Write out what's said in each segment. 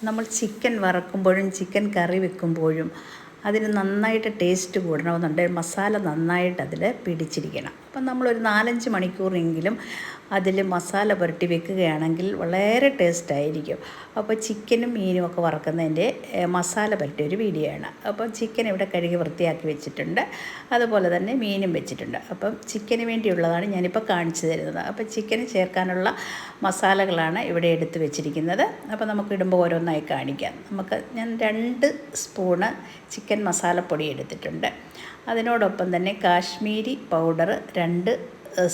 നമ്മൾ chicken വറക്കുമ്പോഴും chicken കറി വെക്കുമ്പോഴും അതിന് നന്നായിട്ട് ടേസ്റ്റ് കൂടണമെന്നുണ്ടെങ്കിൽ മസാല നന്നായിട്ട് അതിൽ പിടിച്ചിരിക്കണം. അപ്പം നമ്മളൊരു 4-5 മണിക്കൂറെങ്കിലും അതിൽ മസാല പുരട്ടി വെക്കുകയാണെങ്കിൽ വളരെ ടേസ്റ്റായിരിക്കും. അപ്പോൾ ചിക്കനും മീനും ഒക്കെ വറക്കുന്നതിൻ്റെ മസാല പുരട്ടിയ ഒരു വീഡിയോ ആണ്. അപ്പം ചിക്കൻ ഇവിടെ കഴുകി വൃത്തിയാക്കി വെച്ചിട്ടുണ്ട്, അതുപോലെ തന്നെ മീനും വെച്ചിട്ടുണ്ട്. അപ്പം ചിക്കന് വേണ്ടിയുള്ളതാണ് ഞാനിപ്പോൾ കാണിച്ചു തരുന്നത്. അപ്പം ചിക്കന് ചേർക്കാനുള്ള മസാലകളാണ് ഇവിടെ എടുത്ത് വെച്ചിരിക്കുന്നത്. അപ്പോൾ നമുക്ക് ഇടുമ്പോൾ ഓരോന്നായി കാണിക്കാം. ഞാൻ 2 സ്പൂണ് ചിക്കൻ മസാലപ്പൊടി എടുത്തിട്ടുണ്ട്. അതിനോടൊപ്പം തന്നെ കാശ്മീരി പൗഡർ 2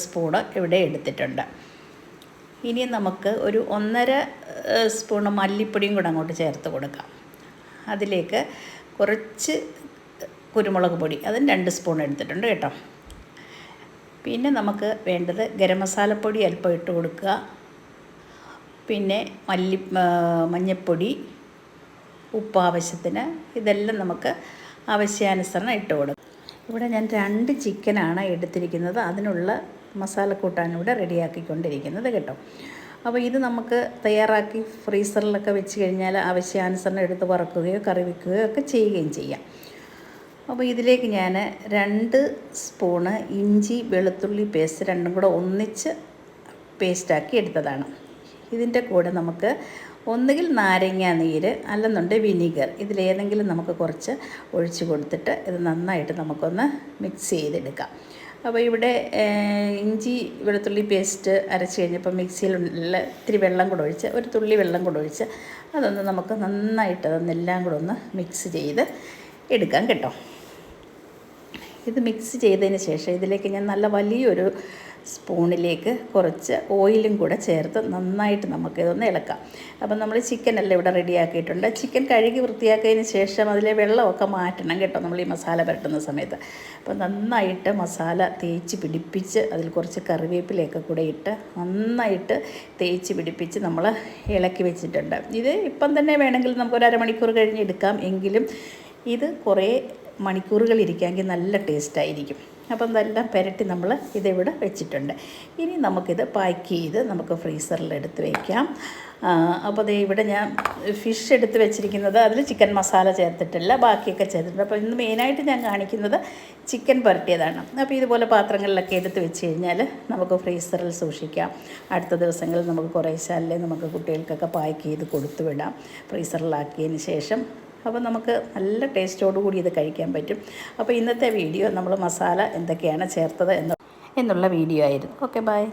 സ്പൂണ് ഇവിടെ എടുത്തിട്ടുണ്ട്. ഇനി നമുക്ക് ഒരു 1.5 സ്പൂണ് മല്ലിപ്പൊടിയും കൂടെ അങ്ങോട്ട് ചേർത്ത് കൊടുക്കാം. അതിലേക്ക് കുറച്ച് കുരുമുളക് പൊടി, അതും 2 സ്പൂൺ എടുത്തിട്ടുണ്ട് കേട്ടോ. പിന്നെ നമുക്ക് വേണ്ടത് ഗരം മസാലപ്പൊടി അല്പം ഇട്ട് കൊടുക്കുക. പിന്നെ മഞ്ഞൾപ്പൊടി, ഉപ്പ് ആവശ്യത്തിന്, ഇതെല്ലാം നമുക്ക് ആവശ്യാനുസരണം ഇട്ട് കൊടുക്കും. ഇവിടെ ഞാൻ 2 ചിക്കനാണ് എടുത്തിരിക്കുന്നത്. അതിനുള്ള മസാലക്കൂട്ടാണ് ഇവിടെ റെഡിയാക്കിക്കൊണ്ടിരിക്കുന്നത് കേട്ടോ. അപ്പോൾ ഇത് നമുക്ക് തയ്യാറാക്കി ഫ്രീസറിലൊക്കെ വെച്ച് കഴിഞ്ഞാൽ ആവശ്യാനുസരണം എടുത്ത് വറക്കുകയോ കറി വയ്ക്കുകയോ ഒക്കെ ചെയ്യുകയും ചെയ്യാം. അപ്പോൾ ഇതിലേക്ക് ഞാൻ 2 സ്പൂണ് ഇഞ്ചി വെളുത്തുള്ളി പേസ്റ്റ് 2 കൂടെ ഒന്നിച്ച് പേസ്റ്റാക്കി എടുത്തതാണ്. ഇതിൻ്റെ കൂടെ നമുക്ക് ഒന്നുകിൽ നാരങ്ങ നീര് അല്ലെന്നുണ്ടെങ്കിൽ വിനീഗർ, ഇതിലേതെങ്കിലും നമുക്ക് കുറച്ച് ഒഴിച്ച് കൊടുത്തിട്ട് ഇത് നന്നായിട്ട് നമുക്കൊന്ന് മിക്സ് ചെയ്തെടുക്കാം. അപ്പോൾ ഇവിടെ ഇഞ്ചി വെളുത്തുള്ളി പേസ്റ്റ് അരച്ച് കഴിഞ്ഞപ്പോൾ മിക്സിയിലുള്ള ഇത്തിരി വെള്ളം കൂടെ ഒഴിച്ച്, ഒരു തുള്ളി വെള്ളം കൂടെ ഒഴിച്ച് അതൊന്ന് നമുക്ക് നന്നായിട്ട് അതൊന്നെല്ലാം കൂടെ ഒന്ന് മിക്സ് ചെയ്ത് എടുക്കാം കേട്ടോ. ഇത് മിക്സ് ചെയ്തതിന് ശേഷം ഇതിലേക്ക് ഞാൻ നല്ല വലിയൊരു സ്പൂണിലേക്ക് കുറച്ച് ഓയിലും കൂടെ ചേർത്ത് നന്നായിട്ട് നമുക്കിതൊന്ന് ഇളക്കാം. അപ്പം നമ്മൾ ചിക്കനെല്ലാം ഇവിടെ റെഡിയാക്കിയിട്ടുണ്ട്. ചിക്കൻ കഴുകി വൃത്തിയാക്കിയതിന് ശേഷം അതിലെ വെള്ളമൊക്കെ മാറ്റണം കേട്ടോ നമ്മൾ ഈ മസാല പുരട്ടുന്ന സമയത്ത്. അപ്പോൾ നന്നായിട്ട് മസാല തേച്ച് പിടിപ്പിച്ച് അതിൽ കുറച്ച് കറിവേപ്പിലയൊക്കെ കൂടെ ഇട്ട് നന്നായിട്ട് തേച്ച് പിടിപ്പിച്ച് നമ്മൾ ഇളക്കി വെച്ചിട്ടുണ്ട്. ഇത് ഇപ്പം തന്നെ വേണമെങ്കിൽ നമുക്കൊരു അരമണിക്കൂർ കഴിഞ്ഞ് എടുക്കാം. എങ്കിലും ഇത് കുറേ മണിക്കൂറുകൾ ഇരിക്കാമെങ്കിൽ നല്ല ടേസ്റ്റായിരിക്കും. അപ്പം ഇതെല്ലാം പുരട്ടി നമ്മൾ ഇതിവിടെ വെച്ചിട്ടുണ്ട്. ഇനി നമുക്കിത് പാക്ക് ചെയ്ത് നമുക്ക് ഫ്രീസറിൽ എടുത്ത് വയ്ക്കാം. അപ്പോൾ ഇവിടെ ഞാൻ ഫിഷ് എടുത്ത് വെച്ചിരിക്കുന്നത്, അതിൽ ചിക്കൻ മസാല ചേർത്തിട്ടില്ല, ബാക്കിയൊക്കെ ചേർത്തിട്ടുണ്ട്. അപ്പോൾ ഇന്ന് മെയിനായിട്ട് ഞാൻ കാണിക്കുന്നത് ചിക്കൻ പുരട്ടിയതാണ്. അപ്പോൾ ഇതുപോലെ പാത്രങ്ങളിലൊക്കെ എടുത്ത് വെച്ച് കഴിഞ്ഞാൽ നമുക്ക് ഫ്രീസറിൽ സൂക്ഷിക്കാം. അടുത്ത ദിവസങ്ങളിൽ നമുക്ക് കുറേശ്ശെ നമുക്ക് കുട്ടികൾക്കൊക്കെ പാക്ക് ചെയ്ത് കൊടുത്തു വിടാം ഫ്രീസറിലാക്കിയതിന് ശേഷം. അപ്പോൾ നമുക്ക് നല്ല ടേസ്റ്റോടുകൂടി ഇത് കഴിക്കാൻ പറ്റും. അപ്പോൾ ഇന്നത്തെ വീഡിയോ നമ്മൾ മസാല എന്തൊക്കെയാണ് ചേർത്തത് എന്നുള്ള വീഡിയോ ആയിരുന്നു. Okay, by.